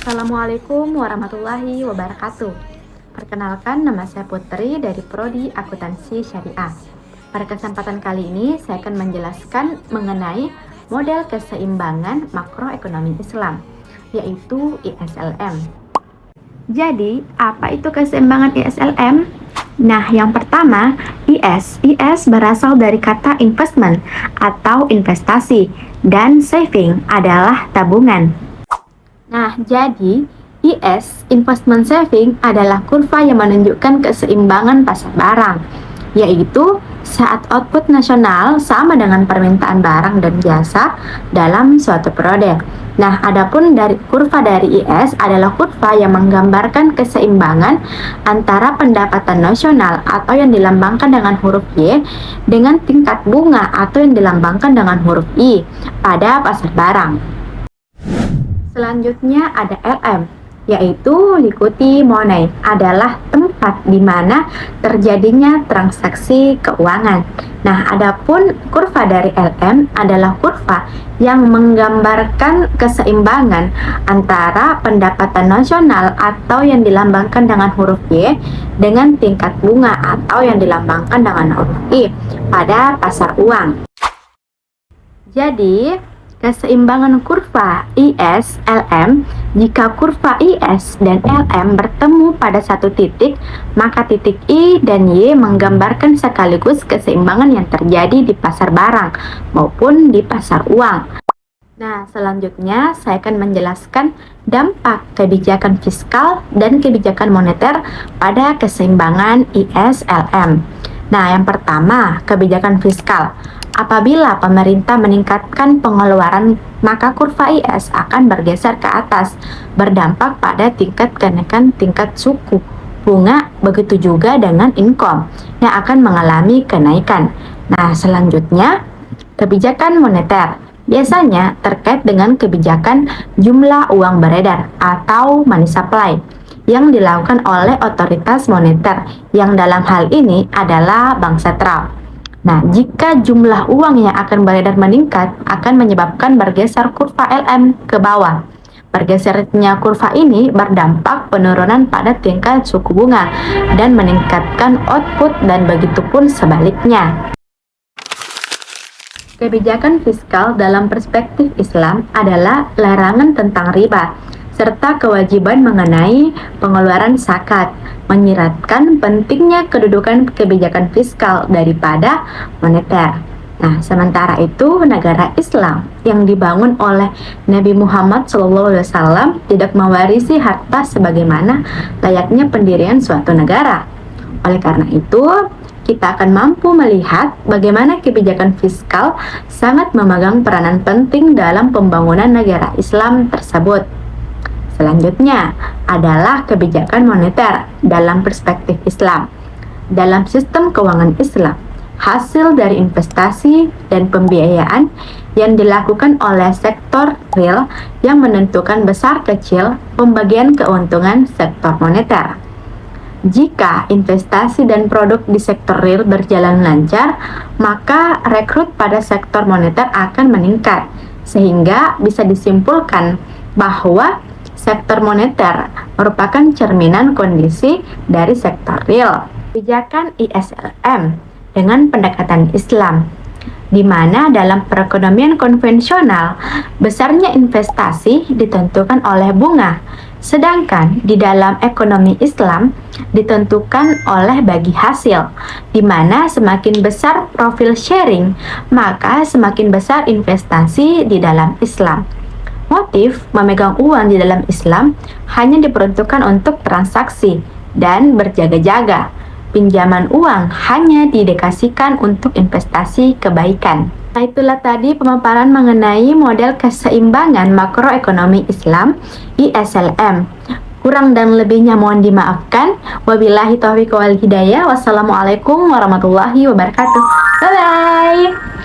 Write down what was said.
Assalamualaikum warahmatullahi wabarakatuh. Perkenalkan, nama saya Putri dari Prodi Akuntansi Syariah. Pada kesempatan kali ini, saya akan menjelaskan mengenai model keseimbangan makroekonomi Islam, yaitu ISLM. Jadi, apa itu keseimbangan ISLM? Nah, yang pertama, IS berasal dari kata investment atau investasi, dan saving adalah tabungan. Nah, jadi IS, investment saving, adalah kurva yang menunjukkan keseimbangan pasar barang, yaitu saat output nasional sama dengan permintaan barang dan jasa dalam suatu periode. Nah, adapun dari kurva dari IS adalah kurva yang menggambarkan keseimbangan antara pendapatan nasional atau yang dilambangkan dengan huruf Y dengan tingkat bunga atau yang dilambangkan dengan huruf I pada pasar barang. Selanjutnya ada LM, yaitu liquidity money, adalah tempat di mana terjadinya transaksi keuangan. Nah, adapun kurva dari LM adalah kurva yang menggambarkan keseimbangan antara pendapatan nasional atau yang dilambangkan dengan huruf Y dengan tingkat bunga atau yang dilambangkan dengan huruf I pada pasar uang. Jadi, keseimbangan kurva IS LM, jika kurva IS dan LM bertemu pada satu titik, maka titik I dan Y menggambarkan sekaligus keseimbangan yang terjadi di pasar barang maupun di pasar uang. Nah, selanjutnya saya akan menjelaskan dampak kebijakan fiskal dan kebijakan moneter pada keseimbangan IS LM. Nah, yang pertama, kebijakan fiskal. Apabila pemerintah meningkatkan pengeluaran, maka kurva IS akan bergeser ke atas, berdampak pada tingkat kenaikan tingkat suku bunga, begitu juga dengan income yang akan mengalami kenaikan. Nah, selanjutnya, kebijakan moneter. Biasanya terkait dengan kebijakan jumlah uang beredar atau money supply yang dilakukan oleh otoritas moneter, yang dalam hal ini adalah bank sentral. Nah, jika jumlah uang yang akan beredar meningkat, akan menyebabkan bergeser kurva LM ke bawah. Bergesernya kurva ini berdampak penurunan pada tingkat suku bunga dan meningkatkan output, dan begitupun sebaliknya. Kebijakan fiskal dalam perspektif Islam adalah larangan tentang riba, serta kewajiban mengenai pengeluaran zakat, menyiratkan pentingnya kedudukan kebijakan fiskal daripada moneter. Nah, sementara itu negara Islam yang dibangun oleh Nabi Muhammad SAW tidak mewarisi harta sebagaimana layaknya pendirian suatu negara. Oleh karena itu, kita akan mampu melihat bagaimana kebijakan fiskal sangat memegang peranan penting dalam pembangunan negara Islam tersebut. Selanjutnya adalah kebijakan moneter dalam perspektif Islam. Dalam sistem keuangan Islam, hasil dari investasi dan pembiayaan yang dilakukan oleh sektor real yang menentukan besar kecil pembagian keuntungan sektor moneter. Jika investasi dan produk di sektor real berjalan lancar, maka rekrut pada sektor moneter akan meningkat, sehingga bisa disimpulkan bahwa sektor moneter merupakan cerminan kondisi dari sektor real. Kebijakan ISLM dengan pendekatan Islam, di mana dalam perekonomian konvensional, besarnya investasi ditentukan oleh bunga, sedangkan di dalam ekonomi Islam ditentukan oleh bagi hasil, di mana semakin besar profil sharing, maka semakin besar investasi di dalam Islam. Motif memegang uang di dalam Islam hanya diperuntukkan untuk transaksi dan berjaga-jaga. Pinjaman uang hanya didedikasikan untuk investasi kebaikan. Nah, itulah tadi pemaparan mengenai model keseimbangan makroekonomi Islam ISLM. Kurang dan lebihnya mohon dimaafkan. Wabillahi taufiq wal hidayah. Wassalamualaikum warahmatullahi wabarakatuh. Bye-bye.